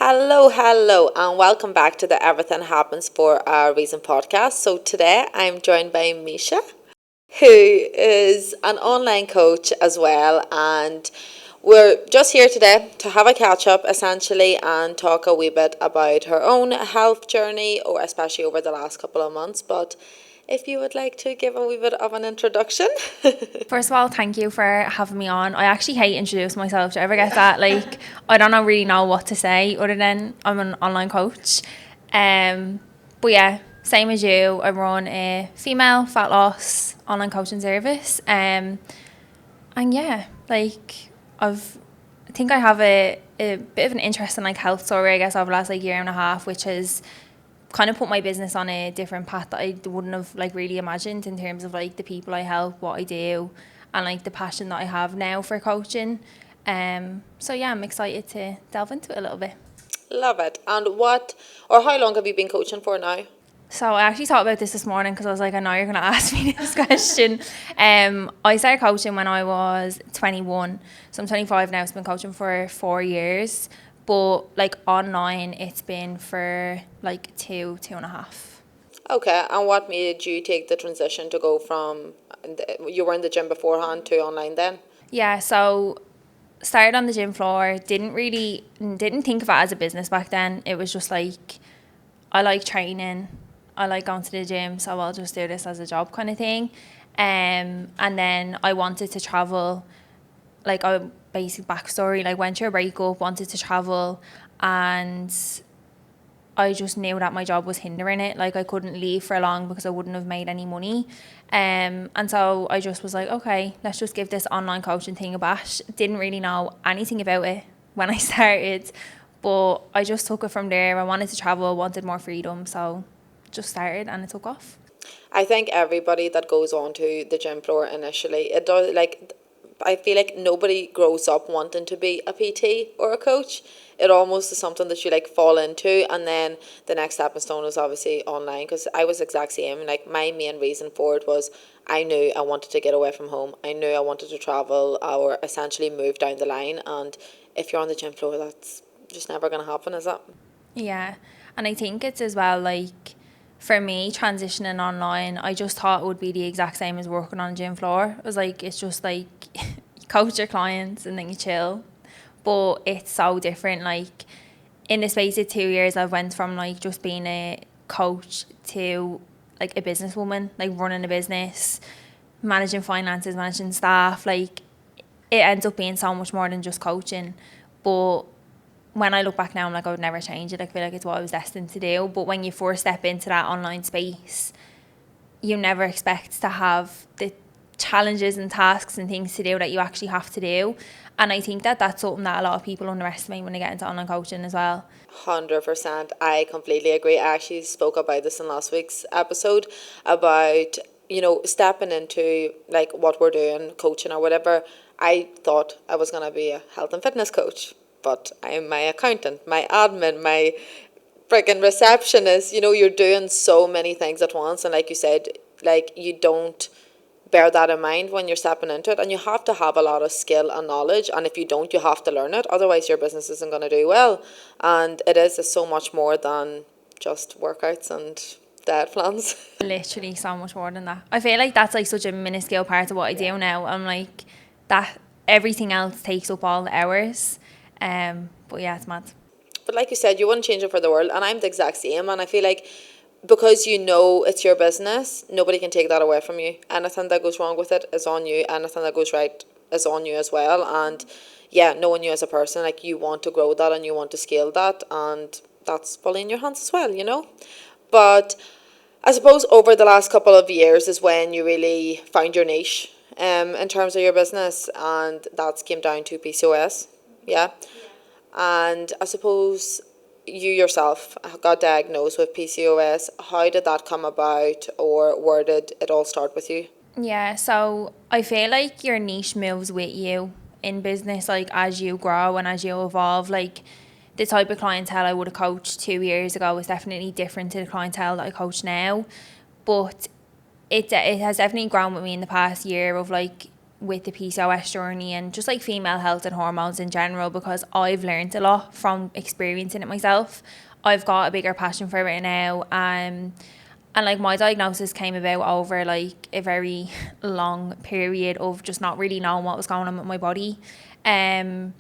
Hello, and welcome back to the Everything Happens for a Reason podcast. So today I'm joined by Micha, who is an online coach as well, and we're just here today to have a catch up essentially and talk a wee bit about her own health journey, or especially over the last couple of months. But if you would like to give a wee bit of an introduction. First of all, thank you for having me on. I actually hate introducing myself. Do you ever get that? Like, I don't really know what to say other than I'm an online coach. But yeah, same as you, I run a female fat loss online coaching service. And yeah, like I think I have a bit of an interest in like health story, I guess, over the last like year and a half, which has kind of put my business on a different path that I wouldn't have like really imagined in terms of like the people I help, what I do, and like the passion that I have now for coaching. So yeah, I'm excited to delve into it a little bit. Love it. And how long have you been coaching for now? So I actually thought about this morning because I was like, I know you're going to ask me this question. I started coaching when I was 21. So I'm 25 now. So I've been coaching for 4 years. But like online, it's been for like two and a half. Okay, and what made you take the transition to go from, you were in the gym beforehand to online then? Yeah, so started on the gym floor, didn't think of it as a business back then. It was just like, I like training, I like going to the gym, so I'll just do this as a job kind of thing. And then I wanted to travel, like a basic backstory, like went through a breakup, wanted to travel, and I just knew that my job was hindering it. Like I couldn't leave for long because I wouldn't have made any money. And so I just was like, okay, let's just give this online coaching thing a bash. Didn't really know anything about it when I started, but I just took it from there. I wanted to travel, wanted more freedom, so just started and it took off. I think everybody that goes on to the gym floor initially, it does, like, I feel like nobody grows up wanting to be a PT or a coach. It almost is something that you like fall into, and then the next stepping stone is obviously online. Because I was exact same. Like my main reason for it was I knew I wanted to get away from home. I knew I wanted to travel or essentially move down the line. And if you're on the gym floor, that's just never going to happen, is it? Yeah, and I think it's as well like, for me, transitioning online, I just thought it would be the exact same as working on a gym floor. It was like, it's just like you coach your clients and then you chill. But it's so different. Like in the space of 2 years, I went from like just being a coach to like a businesswoman, like running a business, managing finances, managing staff. Like it ends up being so much more than just coaching. But when I look back now, I'm like, I would never change it. I feel like it's what I was destined to do. But when you first step into that online space, you never expect to have the challenges and tasks and things to do that you actually have to do. And I think that that's something that a lot of people underestimate when they get into online coaching as well. 100%. I completely agree. I actually spoke about this in last week's episode about, stepping into like what we're doing, coaching or whatever. I thought I was going to be a health and fitness coach, but I'm my accountant, my admin, my freaking receptionist. You're doing so many things at once. And like you said, like you don't bear that in mind when you're stepping into it, and you have to have a lot of skill and knowledge, and if you don't, you have to learn it, otherwise your business isn't going to do well. And it's so much more than just workouts and diet plans. Literally so much more than that. I feel like that's like such a minuscule part of what I do now. I'm like, that everything else takes up all the hours. But yeah, it's mad. But like you said, you wouldn't change it for the world, and I'm the exact same. And I feel like because it's your business, nobody can take that away from you. Anything that goes wrong with it is on you. Anything that goes right is on you as well. And yeah, knowing you as a person, like you want to grow that and you want to scale that, and that's fully in your hands as well. But I suppose over the last couple of years is when you really found your niche in terms of your business, and that came down to PCOS. Yeah. And I suppose you yourself got diagnosed with PCOS. How did that come about, or where did it all start with you? Yeah, so I feel like your niche moves with you in business, like as you grow and as you evolve. Like the type of clientele I would have coached 2 years ago is definitely different to the clientele that I coach now. But it has definitely grown with me in the past year of like with the PCOS journey and just like female health and hormones in general, because I've learned a lot from experiencing it myself. I've got a bigger passion for it now. And like my diagnosis came about over like a very long period of just not really knowing what was going on with my body. Growing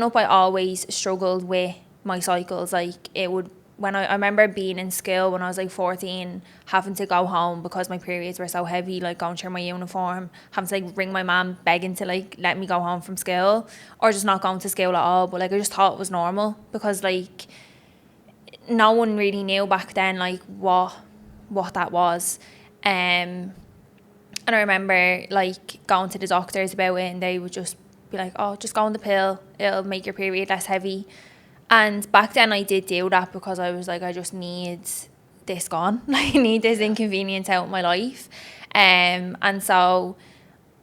up, I always struggled with my cycles. Like it would, when I remember being in school when I was like 14, having to go home because my periods were so heavy, like going through my uniform, having to like ring my mum begging to like let me go home from school, or just not going to school at all. But like I just thought it was normal because like no one really knew back then like what that was. And I remember like going to the doctors about it, and they would just be like, oh, just go on the pill, it'll make your period less heavy. And back then I did do that because I was like, I just need this gone. I need this inconvenience out of my life. And so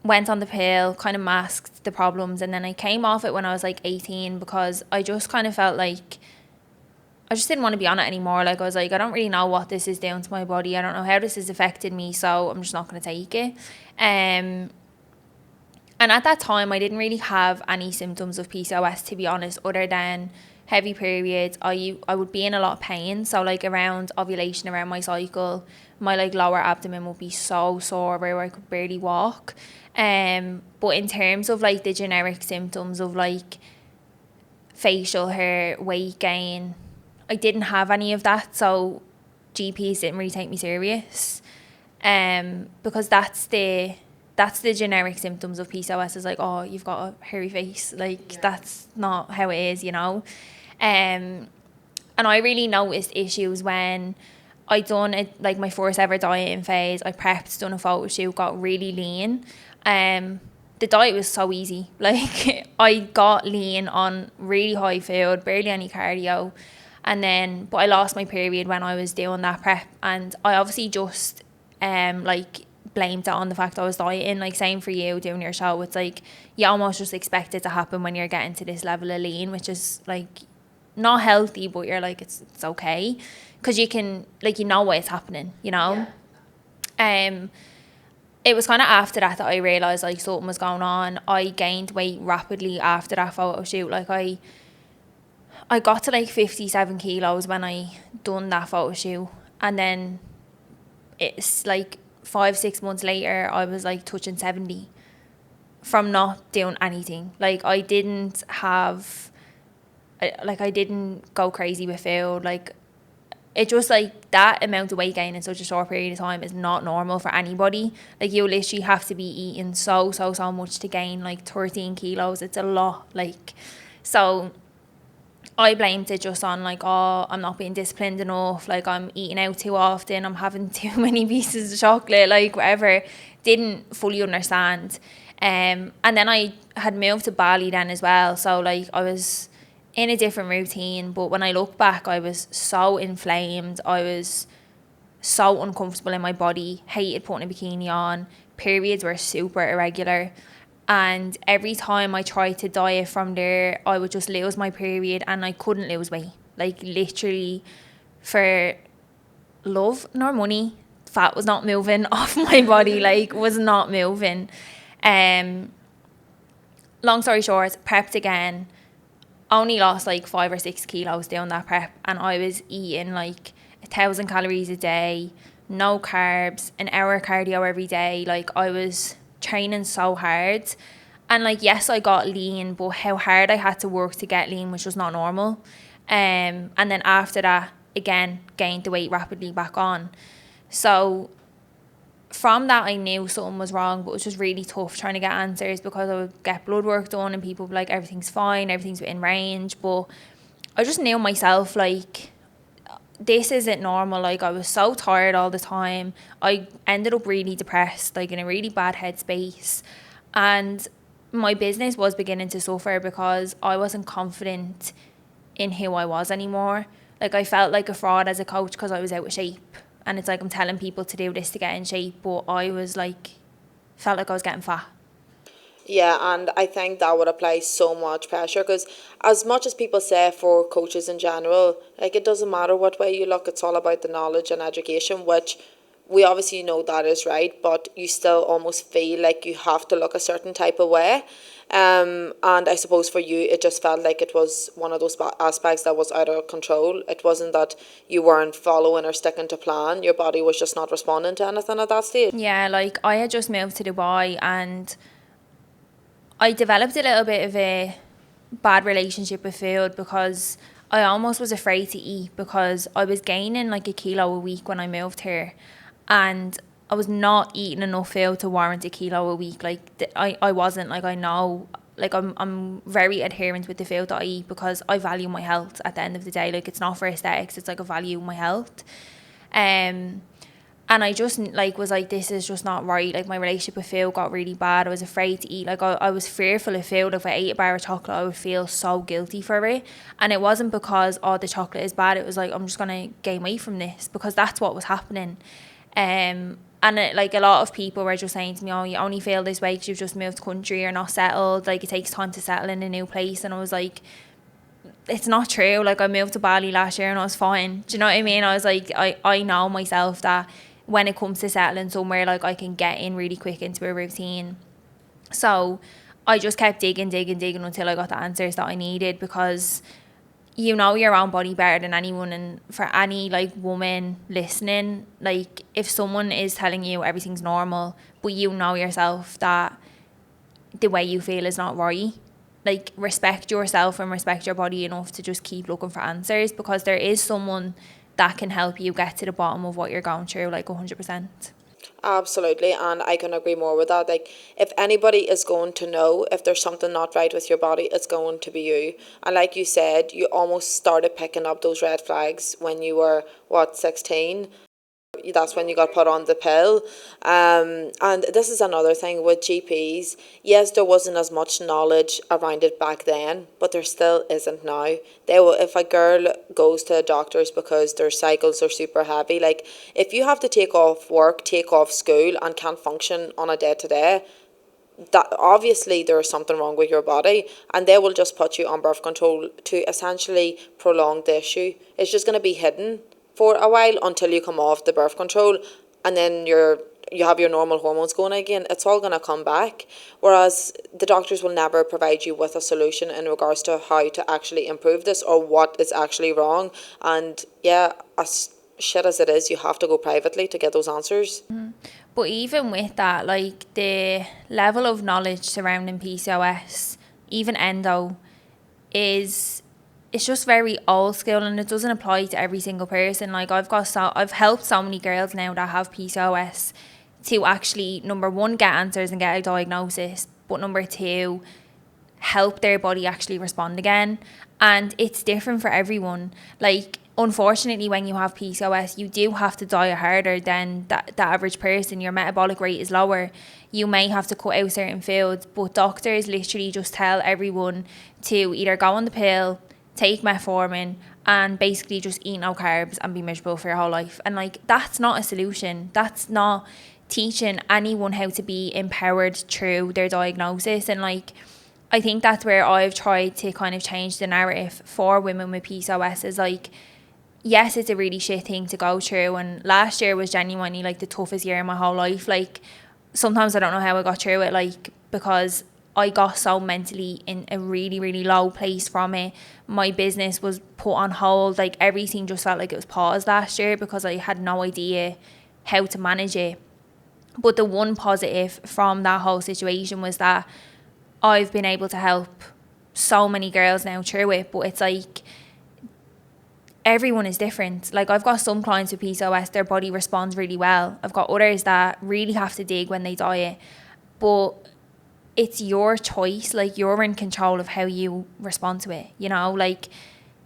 went on the pill, kind of masked the problems, and then I came off it when I was like 18 because I just kind of felt like I just didn't want to be on it anymore. Like I was like, I don't really know what this is doing to my body. I don't know how this has affected me, so I'm just not going to take it. And at that time, I didn't really have any symptoms of PCOS, to be honest, other than heavy periods. I would be in a lot of pain. So like around ovulation, around my cycle, my like lower abdomen would be so sore where I could barely walk. But in terms of like the generic symptoms of like facial hair, weight gain, I didn't have any of that. So GPs didn't really take me serious. Because that's the generic symptoms of PCOS, is like, oh, you've got a hairy face. Like, that's not how it is, you know. And I really noticed issues when I done it, like my first ever dieting phase. I prepped, done a photo shoot, got really lean. The diet was so easy. Like, I got lean on really high food, barely any cardio. But I lost my period when I was doing that prep, and I obviously just like blamed it on the fact I was dieting. Like same for you doing your show, it's like you almost just expect it to happen when you're getting to this level of lean, which is like not healthy, but you're like it's okay because you can, like, you know why it's happening, you know. It was kind of after that I realised like something was going on. I gained weight rapidly after that photo shoot. Like I got to like 57 kilos when I done that photo shoot, and then it's like 5-6 months later I was like touching 70 from not doing anything. Like I didn't go crazy with food. Like it just, like, that amount of weight gain in such a short period of time is not normal for anybody. Like you literally have to be eating so much to gain like 13 kilos. It's a lot. Like, so I blamed it just on like, oh, I'm not being disciplined enough, like I'm eating out too often, I'm having too many pieces of chocolate, like whatever. Didn't fully understand. And then I had moved to Bali then as well, so like I was in a different routine. But when I look back, I was so inflamed, I was so uncomfortable in my body, hated putting a bikini on, periods were super irregular. And every time I tried to diet from there, I would just lose my period and I couldn't lose weight. Like literally, for love nor money, fat was not moving off my body, like was not moving. Long story short, prepped again, only lost like 5 or 6 kilos doing that prep, and I was eating like 1,000 calories a day, no carbs, an hour cardio every day. Like I was training so hard, and like yes, I got lean, but how hard I had to work to get lean was just not normal. And then after that, again, gained the weight rapidly back on. So from that, I knew something was wrong, but it was just really tough trying to get answers, because I would get blood work done and people would be like, everything's fine, everything's within range. But I just knew myself, like, this isn't normal. Like, I was so tired all the time. I ended up really depressed, like in a really bad headspace. And my business was beginning to suffer because I wasn't confident in who I was anymore. Like, I felt like a fraud as a coach because I was out of shape. And it's like I'm telling people to do this to get in shape, but I was like, felt like I was getting fat. Yeah, and I think that would apply so much pressure, because as much as people say for coaches in general, like it doesn't matter what way you look, it's all about the knowledge and education, which we obviously know that is right, but you still almost feel like you have to look a certain type of way. And I suppose for you, it just felt like it was one of those aspects that was out of control. It wasn't that you weren't following or sticking to plan. Your body was just not responding to anything at that stage. Yeah, like I had just moved to Dubai and I developed a little bit of a bad relationship with food because I almost was afraid to eat because I was gaining like a kilo a week when I moved here, and I was not eating enough food to warrant a kilo a week. Like I wasn't, like, I know, like I'm very adherent with the food that I eat because I value my health at the end of the day. Like, it's not for aesthetics, it's like I value my health. And I just like was like, this is just not right. Like, my relationship with food got really bad. I was afraid to eat. Like, I was fearful of food. If I ate a bar of chocolate, I would feel so guilty for it. And it wasn't because, oh, the chocolate is bad. It was like, I'm just gonna gain weight from this, because that's what was happening. And like, a lot of people were just saying to me, oh, you only feel this way because you've just moved country, you're not settled, like it takes time to settle in a new place. And I was like, it's not true. Like, I moved to Bali last year and I was fine. Do you know what I mean? I was like, I know myself that when it comes to settling somewhere, like, I can get in really quick into a routine. So I just kept digging until I got the answers that I needed, because you know your own body better than anyone. And for any like woman listening, like, if someone is telling you everything's normal but you know yourself that the way you feel is not right, like, respect yourself and respect your body enough to just keep looking for answers, because there is someone that can help you get to the bottom of what you're going through, like 100%. Absolutely, and I can agree more with that. Like, if anybody is going to know if there's something not right with your body, it's going to be you. And like you said, you almost started picking up those red flags when you were, what, 16? That's when you got put on the pill. And this is another thing with GPs. Yes, there wasn't as much knowledge around it back then, but there still isn't now. They will, if a girl goes to doctors because their cycles are super heavy, like, if you have to take off work, take off school, and can't function on a day to day, that obviously there is something wrong with your body, and they will just put you on birth control to essentially prolong the issue. It's just going to be hidden for a while until you come off the birth control, and then you have your normal hormones going again. It's all going to come back, whereas the doctors will never provide you with a solution in regards to how to actually improve this or what is actually wrong. And yeah, as shit as it is, you have to go privately to get those answers. But even with that, like, the level of knowledge surrounding PCOS, even endo, it's just very old school, and it doesn't apply to every single person. Like, I've helped so many girls now that have PCOS to actually, number one, get answers and get a diagnosis, but number two, help their body actually respond again. And it's different for everyone. Like, unfortunately, when you have PCOS, you do have to diet harder than the average person. Your metabolic rate is lower. You may have to cut out certain foods, but doctors literally just tell everyone to either go on the pill, take metformin, and basically just eat no carbs and be miserable for your whole life. And like, that's not a solution. That's not teaching anyone how to be empowered through their diagnosis. And like, I think that's where I've tried to kind of change the narrative for women with PCOS, is like, yes, it's a really shit thing to go through, and last year was genuinely like the toughest year in my whole life. Like, sometimes I don't know how I got through it, like, because I got so mentally in a really, really low place from it. My business was put on hold. Like, everything just felt like it was paused last year because I had no idea how to manage it. But the one positive from that whole situation was that I've been able to help so many girls now through it. But it's like, everyone is different. Like, I've got some clients with PCOS, their body responds really well. I've got others that really have to dig when they diet. But it's your choice. Like, you're in control of how you respond to it, you know? Like,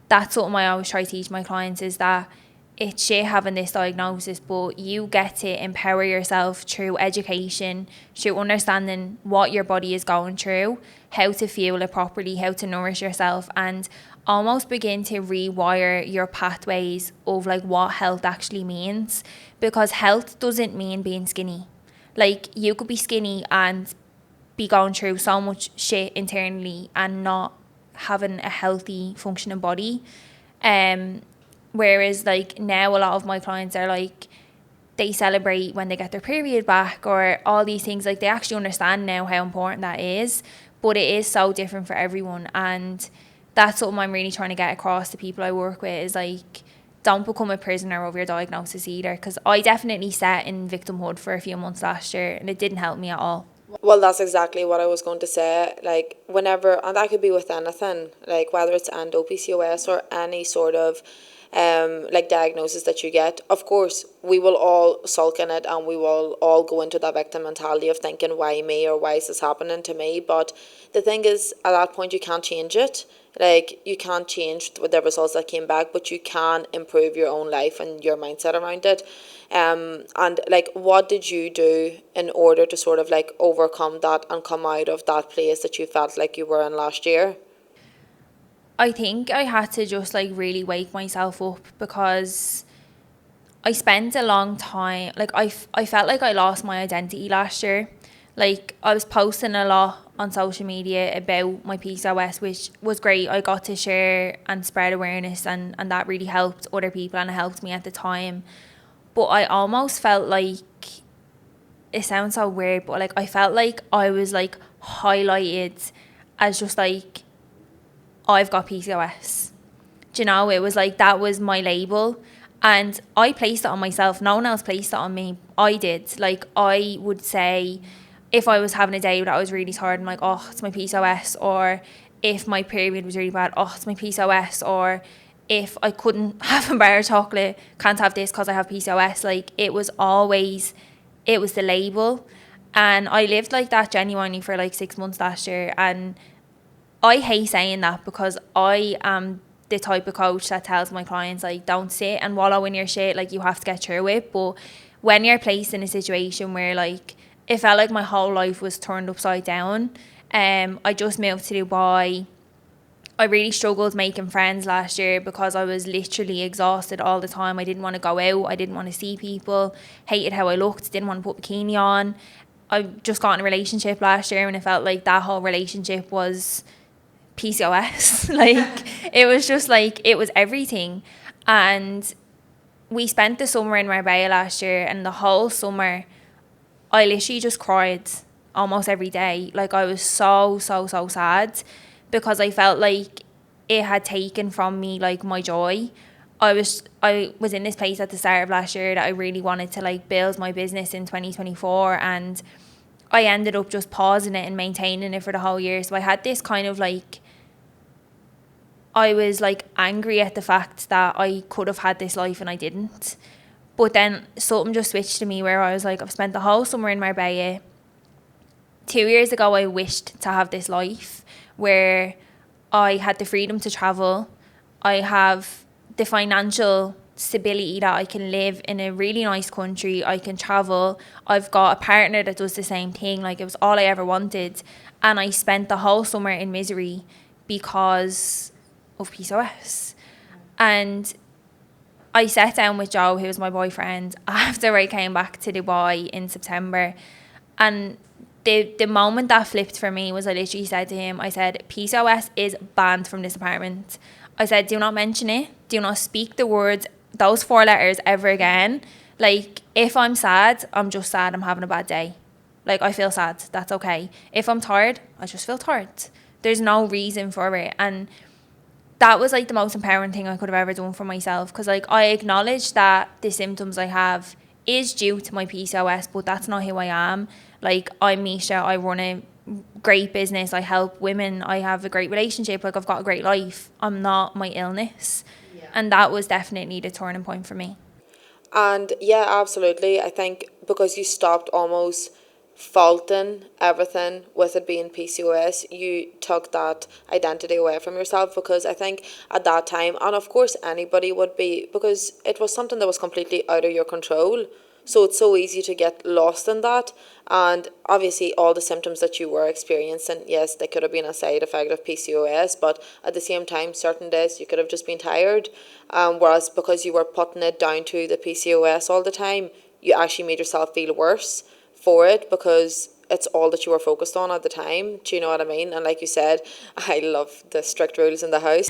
that's something I always try to teach my clients, is that it's shit having this diagnosis, but you get to empower yourself through education, through understanding what your body is going through, how to fuel it properly, how to nourish yourself, and almost begin to rewire your pathways of like what health actually means. Because health doesn't mean being skinny. Like, you could be skinny and be going through so much shit internally and not having a healthy functioning body. Whereas like now a lot of my clients are like, they celebrate when they get their period back, or all these things. Like, they actually understand now how important that is, but it is so different for everyone. And that's something I'm really trying to get across to people I work with, is like, don't become a prisoner of your diagnosis either, because I definitely sat in victimhood for a few months last year and it didn't help me at all. Well, that's exactly what I was going to say. Like, whenever, and that could be with anything, like whether it's endo PCOS or any sort of like diagnosis that you get. Of course, we will all sulk in it and we will all go into that victim mentality of thinking, why me, or why is this happening to me? But the thing is, at that point, you can't change it. Like, you can't change the results that came back, but you can improve your own life and your mindset around it. And like, what did you do in order to sort of like overcome that and come out of that place that you felt like you were in last year? I think I had to just like really wake myself up, because I spent a long time, like, I felt like I lost my identity last year. Like, I was posting a lot on social media about my PCOS, which was great. I got to share and spread awareness, and that really helped other people, and it helped me at the time. But I almost felt like, it sounds so weird, but like, I felt like I was like highlighted as just like, I've got PCOS. Do you know, it was like, that was my label. And I placed it on myself. No one else placed it on me. I did. Like, I would say, if I was having a day that I was really tired, I'm like, oh, it's my PCOS. Or if my period was really bad, oh, it's my PCOS. Or if I couldn't have a bar of chocolate, can't have this because I have PCOS. Like, it was always, it was the label. And I lived like that genuinely for like 6 months last year. And I hate saying that, because I am the type of coach that tells my clients, like, don't sit and wallow in your shit, like, you have to get through it. But when you're placed in a situation where, like, it felt like my whole life was turned upside down, I just moved to Dubai. I really struggled making friends last year because I was literally exhausted all the time. I didn't want to go out, I didn't want to see people, hated how I looked, didn't want to put bikini on. I just got in a relationship last year, and it felt like that whole relationship was PCOS. Like, it was just like, it was everything. And we spent the summer in Marbella last year, and the whole summer I literally just cried almost every day. Like, I was so sad, because I felt like it had taken from me like my joy. I was in this place at the start of last year that I really wanted to like build my business in 2024, and I ended up just pausing it and maintaining it for the whole year. So I had this kind of like, I was like angry at the fact that I could have had this life and I didn't. But then something just switched to me where I was like, I've spent the whole summer in Marbella. 2 years ago, I wished to have this life where I had the freedom to travel. I have the financial stability that I can live in a really nice country. I can travel. I've got a partner that does the same thing. Like, it was all I ever wanted. And I spent the whole summer in misery because of PCOS. And I sat down with Joe, who was my boyfriend, after I came back to Dubai in September. And the moment that flipped for me was, I literally said to him, I said, PCOS is banned from this apartment. I said, do not mention it. Do not speak the words, those 4 letters, ever again. Like, if I'm sad, I'm just sad. I'm having a bad day. Like, I feel sad. That's okay. If I'm tired, I just feel tired. There's no reason for it. And that was like the most empowering thing I could have ever done for myself, because like, I acknowledge that the symptoms I have is due to my PCOS, but that's not who I am. Like, I'm Micha, I run a great business, I help women, I have a great relationship, like, I've got a great life. I'm not my illness. Yeah. And that was definitely the turning point for me. And yeah, absolutely. I think because you stopped almost faulting everything with it being PCOS, you took that identity away from yourself, because I think at that time, and of course anybody would be, because it was something that was completely out of your control. So it's so easy to get lost in that. And obviously all the symptoms that you were experiencing, yes, they could have been a side effect of PCOS, but at the same time, certain days you could have just been tired. Whereas because you were putting it down to the PCOS all the time, you actually made yourself feel worse for it, because it's all that you were focused on at the time. Do you know what I mean? And like you said, I love the strict rules in the house.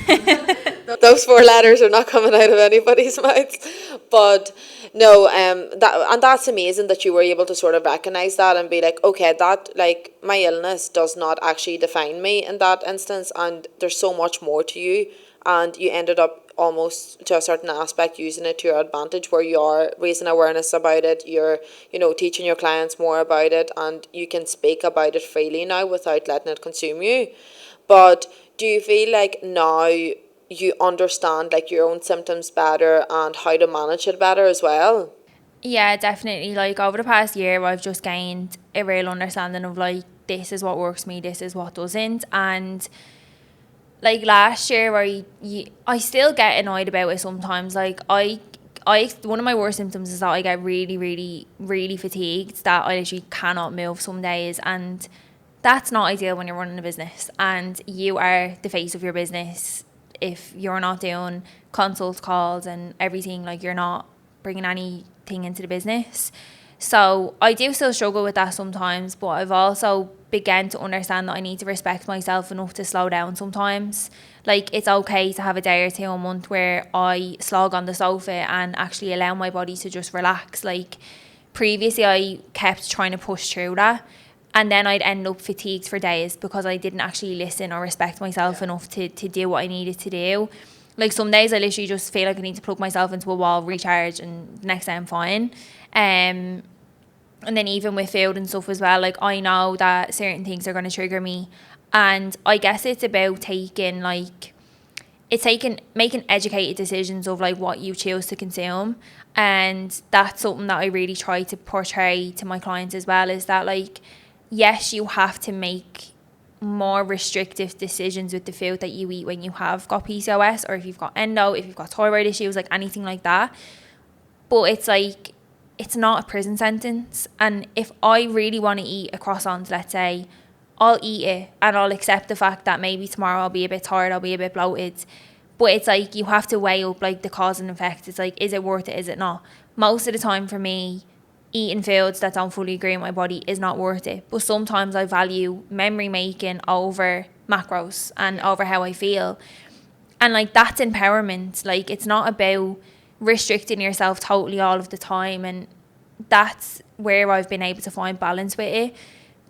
Those 4 letters are not coming out of anybody's mouth. But No, that's amazing that you were able to sort of recognize that and be like, okay, that, like, my illness does not actually define me in that instance, and there's so much more to you, and you ended up almost to a certain aspect using it to your advantage, where you are raising awareness about it, you're, teaching your clients more about it, and you can speak about it freely now without letting it consume you. But do you feel like now you understand, like, your own symptoms better and how to manage it better as well? Yeah, definitely. Like over the past year, I've just gained a real understanding of like this is what works for me, this is what doesn't, and like last year, I still get annoyed about it sometimes. Like one of my worst symptoms is that I get really, really, really fatigued. That I literally cannot move some days, and that's not ideal when you're running a business and you are the face of your business. If you're not doing consult calls and everything, like you're not bringing anything into the business. So I do still struggle with that sometimes, but I've also began to understand that I need to respect myself enough to slow down sometimes. Like it's okay to have a day or two a month where I slog on the sofa and actually allow my body to just relax. Like previously I kept trying to push through that, and then I'd end up fatigued for days because I didn't actually listen or respect myself enough to do what I needed to do. Like some days I literally just feel like I need to plug myself into a wall, recharge, and the next day I'm fine. And then even with food and stuff as well, like I know that certain things are going to trigger me, and I guess it's about making educated decisions of like what you choose to consume. And that's something that I really try to portray to my clients as well, is that like yes, you have to make more restrictive decisions with the food that you eat when you have got PCOS, or if you've got endo, if you've got thyroid issues, like anything like that. But it's like it's not a prison sentence. And if I really want to eat a croissant, let's say, I'll eat it and I'll accept the fact that maybe tomorrow I'll be a bit tired, I'll be a bit bloated. But it's like you have to weigh up like the cause and effect. It's like, is it worth it? Is it not? Most of the time for me, eating foods that don't fully agree with my body is not worth it. But sometimes I value memory making over macros and over how I feel. And like that's empowerment. Like it's not about restricting yourself totally all of the time. And that's where I've been able to find balance with it,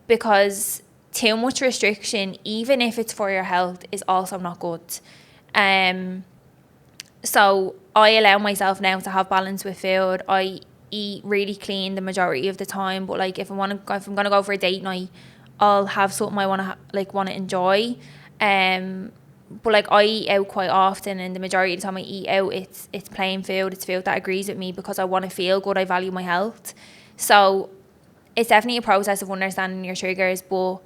because too much restriction, even if it's for your health, is also not good. So I allow myself now to have balance with food. I eat really clean the majority of the time, but like if I'm gonna go for a date night, I'll have something I want to enjoy. But like I eat out quite often, and the majority of the time I eat out, it's plain food. It's food that agrees with me because I want to feel good. I value my health. So it's definitely a process of understanding your triggers, but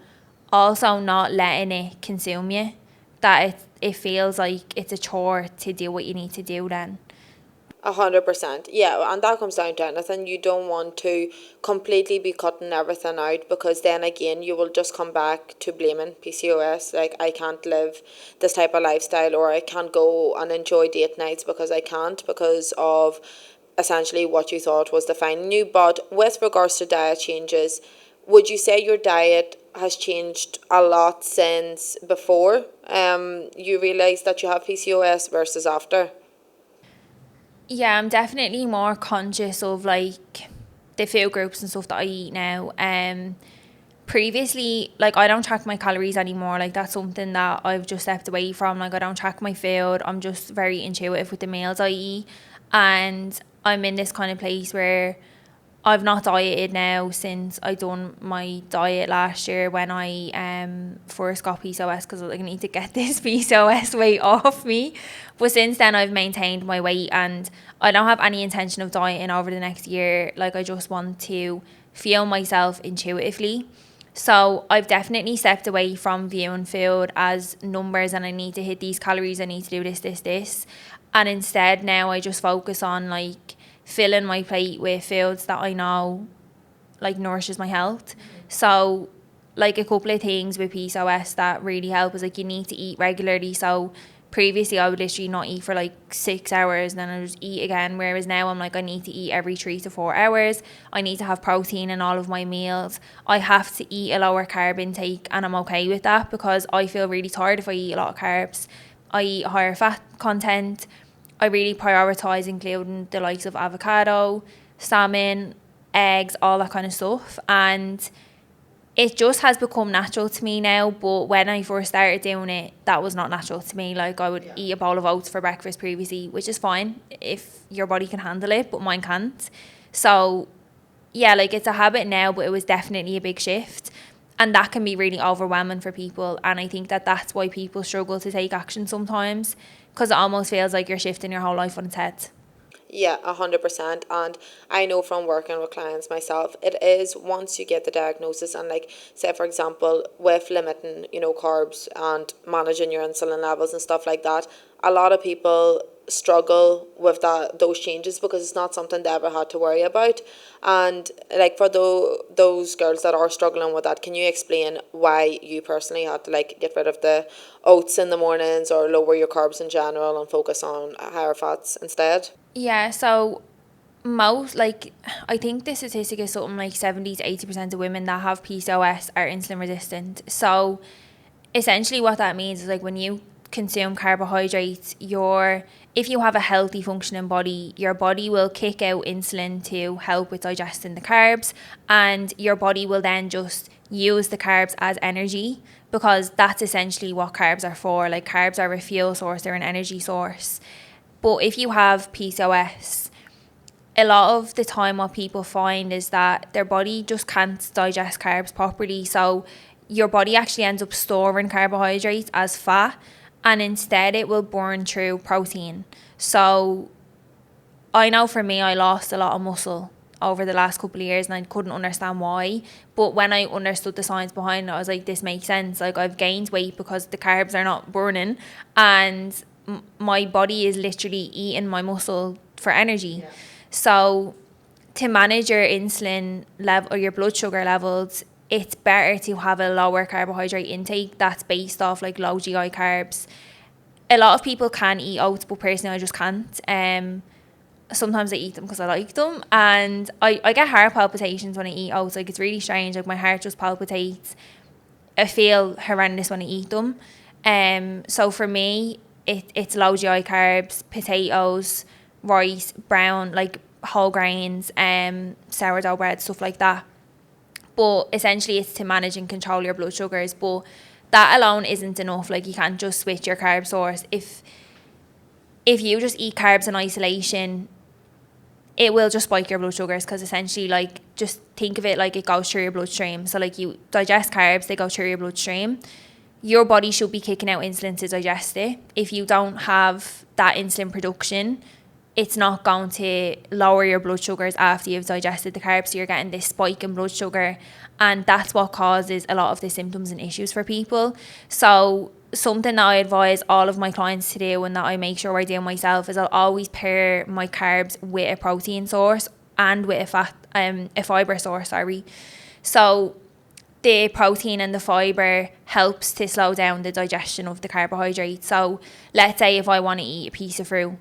also not letting it consume you. That it feels like it's a chore to do what you need to do then. 100%. Yeah, and that comes down to anything. You don't want to completely be cutting everything out, because then again you will just come back to blaming PCOS. Like, I can't live this type of lifestyle, or I can't go and enjoy date nights because I can't, because of essentially what you thought was defining you. But with regards to diet changes, would you say your diet has changed a lot since before you realised that you have PCOS versus after? Yeah, I'm definitely more conscious of like the food groups and stuff that I eat now. Previously, like I don't track my calories anymore. Like that's something that I've just stepped away from. Like I don't track my food. I'm just very intuitive with the meals I eat, and I'm in this kind of place where I've not dieted now since I done my diet last year when I first got PCOS, because I need to get this PCOS weight off me. But since then I've maintained my weight, and I don't have any intention of dieting over the next year. Like I just want to feel myself intuitively. So I've definitely stepped away from viewing food as numbers and I need to hit these calories, I need to do this. And instead now I just focus on like filling my plate with foods that I know like nourishes my health. So like a couple of things with PCOS that really help is like you need to eat regularly. So previously I would literally not eat for like 6 hours and then I would just eat again, whereas now I'm like I need to eat every 3 to 4 hours. I need to have protein in all of my meals. I have to eat a lower carb intake, and I'm okay with that because I feel really tired if I eat a lot of carbs. I eat higher fat content. I really prioritise including the likes of avocado, salmon, eggs, all that kind of stuff. And it just has become natural to me now, but when I first started doing it, that was not natural to me. Like, I would eat a bowl of oats for breakfast previously, which is fine if your body can handle it, but mine can't. So yeah, like, it's a habit now, but it was definitely a big shift, and that can be really overwhelming for people. And I think that that's why people struggle to take action sometimes, because it almost feels like you're shifting your whole life on its head. Yeah, 100%. And I know from working with clients myself, it is once you get the diagnosis and, like, say for example, with limiting, carbs and managing your insulin levels and stuff like that, a lot of people struggle with those changes because it's not something they ever had to worry about. And like, for those girls that are struggling with that, can you explain why you personally had to, like, get rid of the oats in the mornings or lower your carbs in general and focus on higher fats instead? Yeah, so most, like, I think the statistic is something like 70 to 80% of women that have PCOS are insulin resistant. So essentially what that means is, like, when you consume carbohydrates, if you have a healthy functioning body, your body will kick out insulin to help with digesting the carbs, and your body will then just use the carbs as energy, because that's essentially what carbs are for. Like, carbs are a fuel source, they're an energy source. But if you have PCOS, a lot of the time what people find is that their body just can't digest carbs properly. So your body actually ends up storing carbohydrates as fat, and instead it will burn through protein. So I know for me, I lost a lot of muscle over the last couple of years, and I couldn't understand why. But when I understood the science behind it, I was like, this makes sense. Like, I've gained weight because the carbs are not burning, and my body is literally eating my muscle for energy. Yeah. So to manage your insulin level or your blood sugar levels, it's better to have a lower carbohydrate intake that's based off, like, low GI carbs. A lot of people can eat oats, but personally I just can't. Sometimes I eat them because I like them, and I get heart palpitations when I eat oats. Like, it's really strange. Like, my heart just palpitates. I feel horrendous when I eat them. So for me, it's low GI carbs, potatoes, rice, brown, like, whole grains, sourdough bread, stuff like that. But essentially it's to manage and control your blood sugars. But that alone isn't enough. Like, you can't just switch your carb source. If you just eat carbs in isolation, it will just spike your blood sugars, because essentially, like, just think of it like it goes through your bloodstream. So, like, you digest carbs, they go through your bloodstream. Your body should be kicking out insulin to digest it. If you don't have that insulin production, it's not going to lower your blood sugars after you've digested the carbs. So you're getting this spike in blood sugar, and that's what causes a lot of the symptoms and issues for people. So something that I advise all of my clients to do, and that I make sure I do myself, is I'll always pair my carbs with a protein source and with a fibre source, sorry. So the protein and the fibre helps to slow down the digestion of the carbohydrates. So let's say if I want to eat a piece of fruit,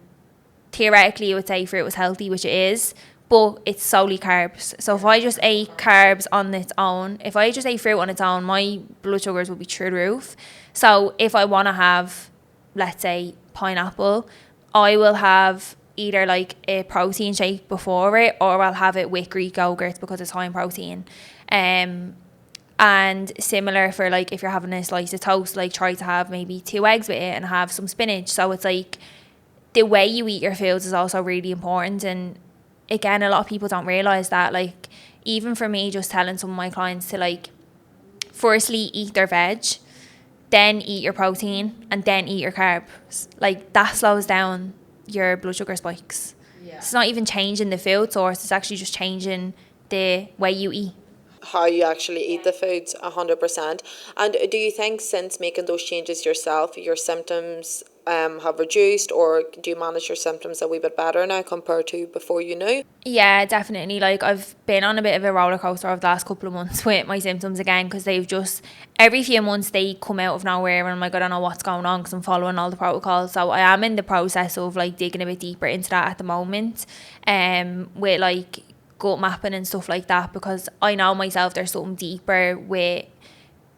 theoretically you would say fruit was healthy, which it is, but it's solely carbs. So if I just ate carbs on its own, if I just ate fruit on its own, my blood sugars would be through the roof. So if I want to have, let's say, pineapple, I will have either, like, a protein shake before it, or I'll have it with Greek yogurt because it's high in protein. And similar for, like, if you're having a slice of toast, like, try to have maybe 2 eggs with it and have some spinach. So it's like, the way you eat your foods is also really important. And again, a lot of people don't realise that. Like, even for me, just telling some of my clients to, like, firstly eat their veg, then eat your protein, and then eat your carbs. Like, that slows down your blood sugar spikes. Yeah. It's not even changing the food source, it's actually just changing the way you eat. How you actually eat the foods, 100%. And do you think since making those changes yourself, your symptoms have reduced, or do you manage your symptoms a wee bit better now compared to before you knew? Yeah, definitely. Like, I've been on a bit of a roller coaster over the last couple of months with my symptoms again, because they've just, every few months they come out of nowhere, and I'm like, I don't know what's going on, because I'm following all the protocols. So I am in the process of, like, digging a bit deeper into that at the moment, with, like, gut mapping and stuff like that, because I know myself there's something deeper with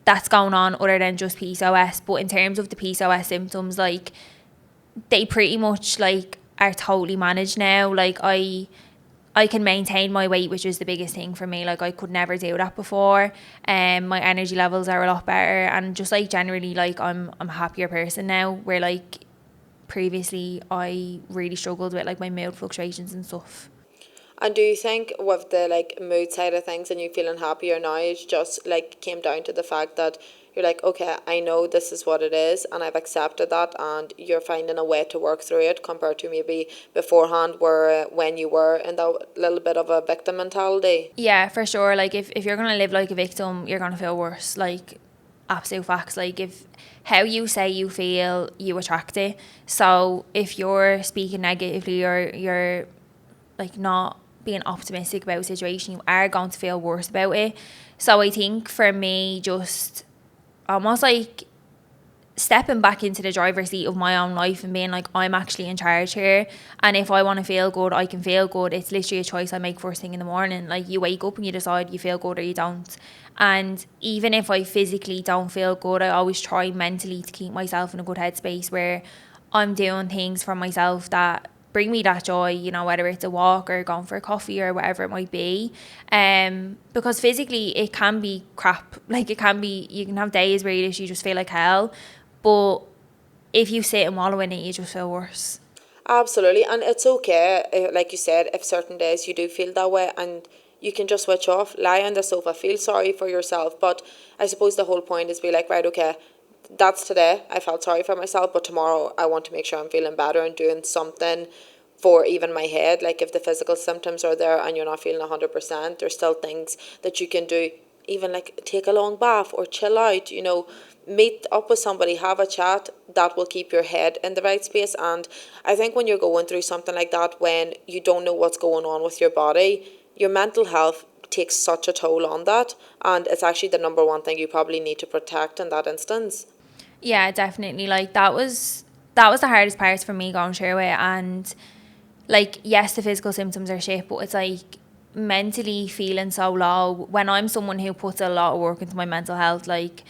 that's going on other than just PCOS. But in terms of the PCOS symptoms, like, they pretty much, like, are totally managed now. Like I can maintain my weight, which is the biggest thing for me. Like I could never do that before. My energy levels are a lot better, and just like generally, like I'm a happier person now. Where like previously I really struggled with like my mood fluctuations and stuff. And do you think with the like mood side of things and you feeling happier now, it's just like came down to the fact that you're like, okay, I know this is what it is and I've accepted that, and you're finding a way to work through it compared to maybe beforehand where when you were in that little bit of a victim mentality? Yeah, for sure. Like if you're gonna live like a victim, you're gonna feel worse. Like absolute facts. Like if how you say you feel, you attract it. So if you're speaking negatively or you're like not being optimistic about a situation, you are going to feel worse about it. So I think for me, just almost like stepping back into the driver's seat of my own life and being like, I'm actually in charge here, and if I want to feel good, I can feel good. It's literally a choice I make first thing in the morning. Like you wake up and you decide you feel good or you don't. And even if I physically don't feel good, I always try mentally to keep myself in a good headspace where I'm doing things for myself that bring me that joy, you know, whether it's a walk or going for a coffee or whatever it might be. Because physically it can be crap. Like it can be, you can have days where you just feel like hell, but if you sit and wallow in it, you just feel worse. Absolutely, and it's okay, like you said, if certain days you do feel that way, and you can just switch off, lie on the sofa, feel sorry for yourself. But I suppose the whole point is be like, right, okay, that's today. I felt sorry for myself, but tomorrow I want to make sure I'm feeling better and doing something for even my head. Like if the physical symptoms are there and you're not feeling 100%, there's still things that you can do, even like take a long bath or chill out, you know, meet up with somebody, have a chat. That will keep your head in the right space. And I think when you're going through something like that, when you don't know what's going on with your body, your mental health takes such a toll on that, and it's actually the number one thing you probably need to protect in that instance. Yeah, definitely. Like that was the hardest part for me going through it. And like yes, the physical symptoms are shit, but it's like mentally feeling so low. When I'm someone who puts a lot of work into my mental health, like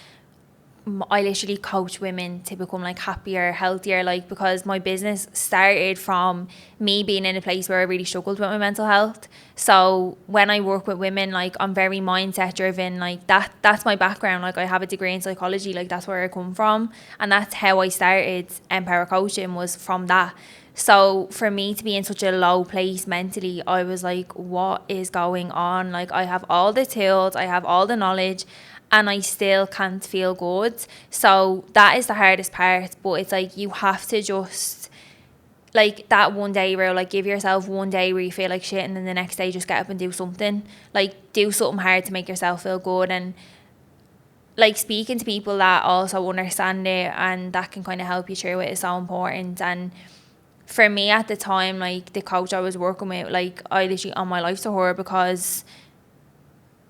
I literally coach women to become like happier, healthier, like because my business started from me being in a place where I really struggled with my mental health. So when I work with women, like I'm very mindset driven, like that's my background. Like I have a degree in psychology, like that's where I come from, and that's how I started Empower Coaching, was from that. So for me to be in such a low place mentally, I was like, what is going on? Like I have all the tools, I have all the knowledge, and I still can't feel good. So that is the hardest part. But it's like you have to just, like that one day where like give yourself one day where you feel like shit, and then the next day just get up and do something. Like do something hard to make yourself feel good. And like speaking to people that also understand it and that can kind of help you through it is so important. And for me at the time, like the coach I was working with, like I literally on my life to her, because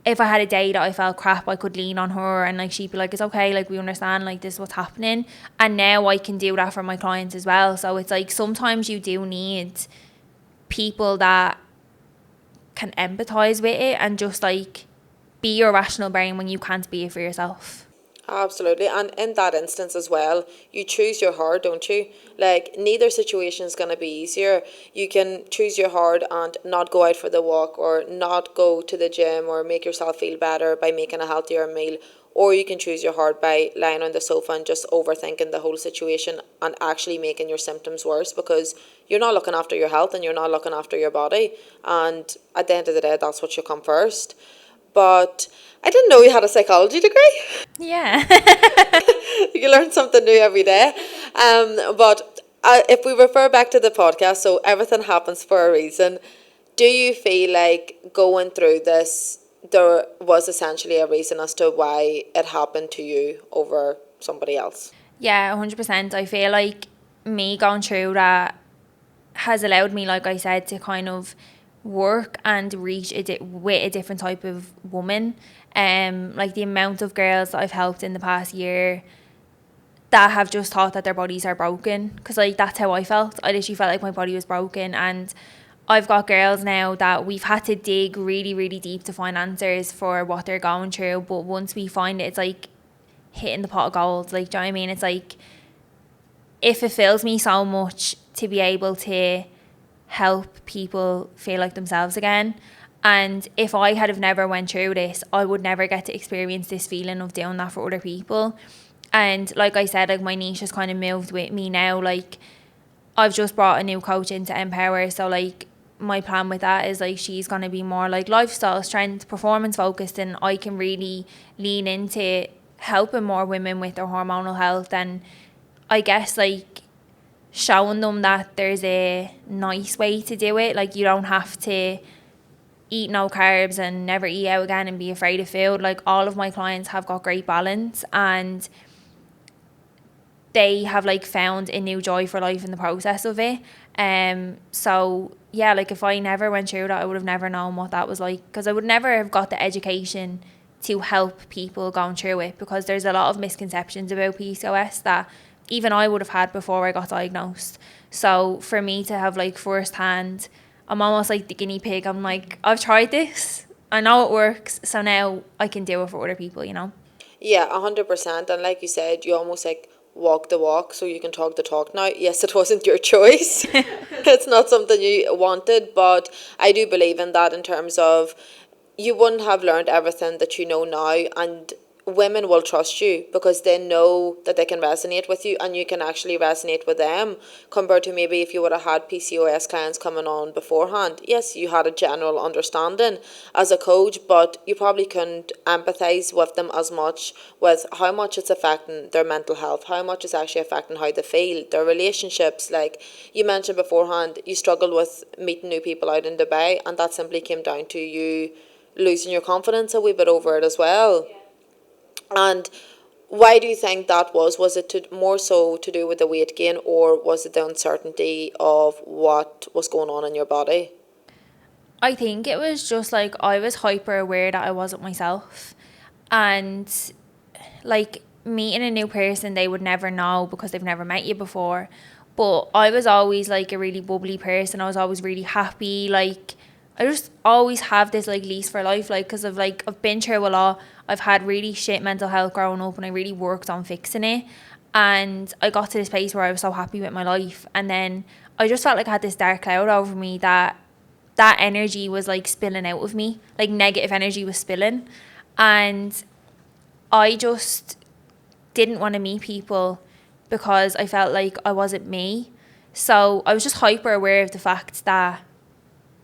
if I had a day that I felt crap, I could lean on her and like she'd be like, it's okay, like we understand, like this is what's happening. And now I can do that for my clients as well. So it's like sometimes you do need people that can empathize with it and just like be your rational brain when you can't be it for yourself. Absolutely. And in that instance as well, you choose your hard, don't you? Like, neither situation is going to be easier. You can choose your hard and not go out for the walk or not go to the gym or make yourself feel better by making a healthier meal. Or you can choose your hard by lying on the sofa and just overthinking the whole situation and actually making your symptoms worse, because you're not looking after your health and you're not looking after your body. And at the end of the day, that's what should come first. But I didn't know you had a psychology degree. Yeah. You learn something new every day. But if we refer back to the podcast, so everything happens for a reason. Do you feel like going through this, there was essentially a reason as to why it happened to you over somebody else? Yeah, 100%. I feel like me going through that has allowed me, like I said, to kind of work and reach with a different type of woman. Like the amount of girls that I've helped in the past year that have just thought that their bodies are broken, because like that's how I felt. I literally felt like my body was broken. And I've got girls now that we've had to dig really, really deep to find answers for what they're going through. But once we find it, it's like hitting the pot of gold. Like, do you know what I mean? It's like, it fulfills me so much to be able to help people feel like themselves again. And if I had have never went through this, I would never get to experience this feeling of doing that for other people. And like I said, like my niche has kind of moved with me now. Like I've just brought a new coach into Empower, so like my plan with that is like she's going to be more like lifestyle, strength, performance focused, and I can really lean into helping more women with their hormonal health, and I guess like showing them that there's a nice way to do it. Like you don't have to eat no carbs and never eat out again and be afraid of food. Like all of my clients have got great balance, and they have like found a new joy for life in the process of it. So yeah, like if I never went through that, I would have never known what that was like, because I would never have got the education to help people going through it, because there's a lot of misconceptions about PCOS that even I would have had before I got diagnosed. So for me to have like firsthand, I'm almost like the guinea pig. I'm like, I've tried this, I know it works, so now I can do it for other people, you know? Yeah, 100%. And like you said, you almost like walk the walk so you can talk the talk now. Yes, it wasn't your choice. It's not something you wanted, but I do believe in that, in terms of you wouldn't have learned everything that you know now, and women will trust you because they know that they can resonate with you and you can actually resonate with them, compared to maybe if you would have had PCOS clients coming on beforehand. Yes, you had a general understanding as a coach, but you probably couldn't empathize with them as much with how much it's affecting their mental health, how much it's actually affecting how they feel, their relationships. Like you mentioned beforehand, you struggled with meeting new people out in Dubai, and that simply came down to you losing your confidence a wee bit over it as well. And why do you think that was? Was it more so to do with the weight gain, or was it the uncertainty of what was going on in your body? I think it was just like I was hyper aware that I wasn't myself. And like meeting a new person, they would never know because they've never met you before. But I was always like a really bubbly person. I was always really happy. Like I just always have this like lease for life, like because of like I've been through a lot. I've had really shit mental health growing up, and I really worked on fixing it. And I got to this place where I was so happy with my life, and then I just felt like I had this dark cloud over me, that energy was like spilling out of me, like negative energy was spilling, and I just didn't want to meet people because I felt like I wasn't me. So I was just hyper aware of the fact that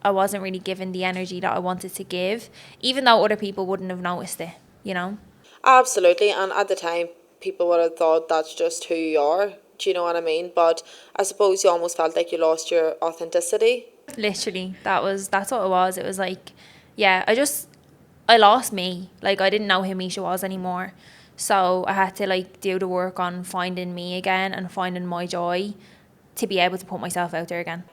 I wasn't really given the energy that I wanted to give, even though other people wouldn't have noticed it, you know? Absolutely. And at the time, people would have thought that's just who you are. Do you know what I mean? But I suppose you almost felt like you lost your authenticity. Literally, that's what it was. It was like, yeah, I lost me. Like I didn't know who Misha was anymore. So I had to like do the work on finding me again and finding my joy to be able to put myself out there again.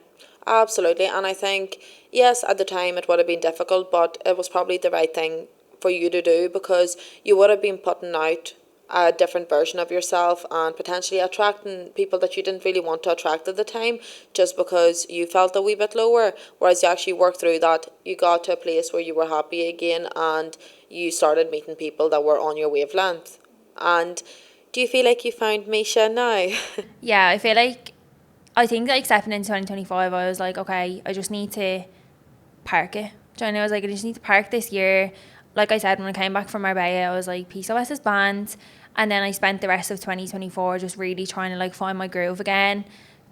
Absolutely. And I think, yes, at the time it would have been difficult, but it was probably the right thing for you to do, because you would have been putting out a different version of yourself and potentially attracting people that you didn't really want to attract at the time, just because you felt a wee bit lower. Whereas you actually worked through that, you got to a place where you were happy again, and you started meeting people that were on your wavelength. And do you feel like you found Misha now? Yeah, I think like stepping into 2025, I was like, okay, I just need to park it. Do you know? I was like, I just need to park this year. Like I said, when I came back from Marbella, I was like, PCOS is banned. And then I spent the rest of 2024 just really trying to like find my groove again,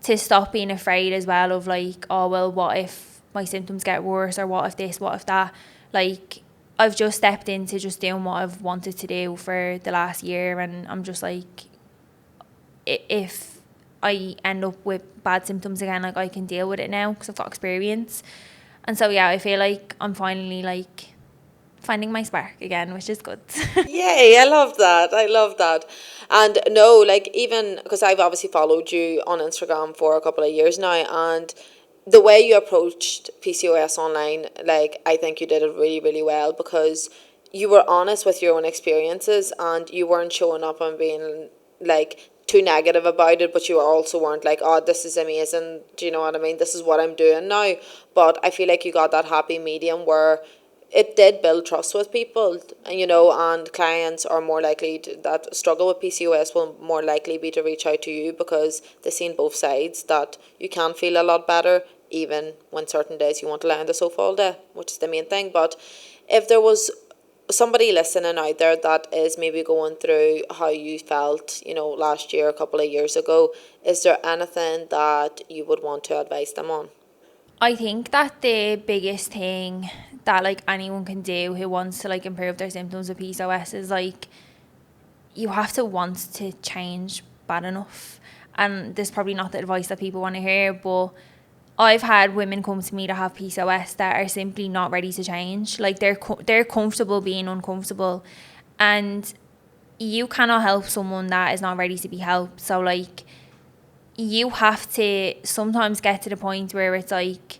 to stop being afraid as well of like, oh, well, what if my symptoms get worse, or what if this, what if that? Like, I've just stepped into just doing what I've wanted to do for the last year. And I'm just like, if I end up with bad symptoms again, like I can deal with it now because I've got experience. And so yeah, I feel like I'm finally like finding my spark again, which is good. Yay, I love that. I love that. And no, like, even because I've obviously followed you on Instagram for a couple of years now, and the way you approached PCOS online, like, I think you did it really, really well, because you were honest with your own experiences, and you weren't showing up and being like too negative about it, but you also weren't like, oh, this is amazing. Do you know what I mean? This is what I'm doing now. But I feel like you got that happy medium where it did build trust with people, and clients are more likely that struggle with PCOS will more likely be to reach out to you, because they've seen both sides, that you can feel a lot better even when certain days you want to lie on the sofa all day, which is the main thing. But if there was somebody listening out there that is maybe going through how you felt, last year, a couple of years ago, is there anything that you would want to advise them on? I think that the biggest thing that like anyone can do who wants to like improve their symptoms of PCOS is like you have to want to change bad enough. And this is probably not the advice that people want to hear, but I've had women come to me that have PCOS that are simply not ready to change. Like they're comfortable being uncomfortable, and you cannot help someone that is not ready to be helped. So like you have to sometimes get to the point where it's like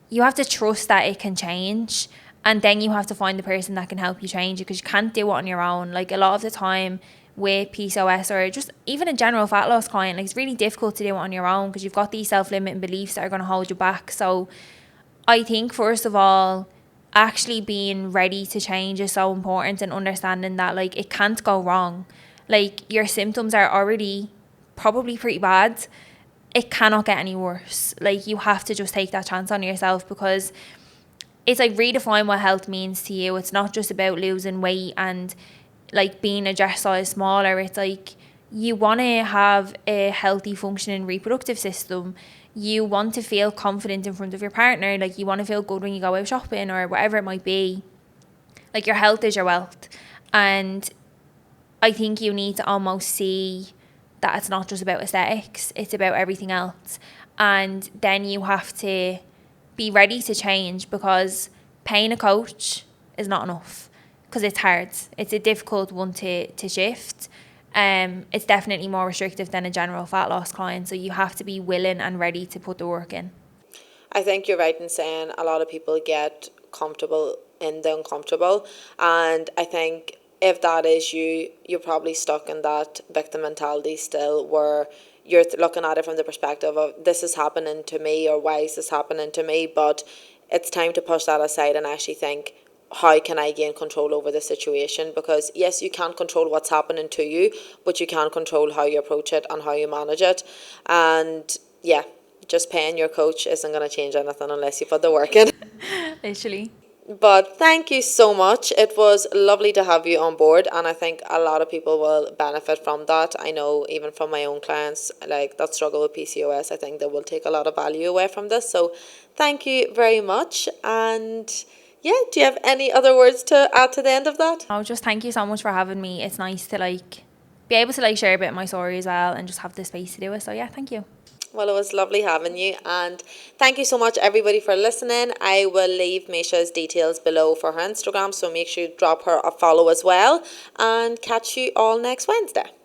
you have to trust that it can change, and then you have to find the person that can help you change it, because you can't do it on your own. Like a lot of the time with PCOS or just even a general fat loss client, like it's really difficult to do it on your own because you've got these self-limiting beliefs that are going to hold you back. So I think first of all, actually being ready to change is so important, and understanding that like it can't go wrong. Like your symptoms are already probably pretty bad. It cannot get any worse. Like you have to just take that chance on yourself, because it's like redefine what health means to you. It's not just about losing weight and like being a dress size smaller. It's like you want to have a healthy functioning reproductive system. You want to feel confident in front of your partner. Like you want to feel good when you go out shopping or whatever it might be. Like your health is your wealth. And I think you need to almost see that it's not just about aesthetics, it's about everything else. And then you have to be ready to change, because paying a coach is not enough, because it's hard. It's a difficult one to shift. It's definitely more restrictive than a general fat loss client. So you have to be willing and ready to put the work in. I think you're right in saying a lot of people get comfortable in the uncomfortable. And I think if that is you, you're probably stuck in that victim mentality still, where you're looking at it from the perspective of this is happening to me, or why is this happening to me? But it's time to push that aside and actually think, how can I gain control over the situation? Because yes, you can't control what's happening to you, but you can control how you approach it and how you manage it. And yeah, just paying your coach isn't going to change anything unless you put the work in. Literally. But thank you so much. It was lovely to have you on board, and I think a lot of people will benefit from that. I know even from my own clients, like that struggle with PCOS, I think they will take a lot of value away from this. So thank you very much. And yeah, do you have any other words to add to the end of that? Oh, just thank you so much for having me. It's nice to like be able to like share a bit of my story as well, and just have the space to do it. So yeah, thank you. Well, it was lovely having you, and thank you so much everybody for listening. I will leave Micha's details below for her Instagram, so make sure you drop her a follow as well, and catch you all next Wednesday.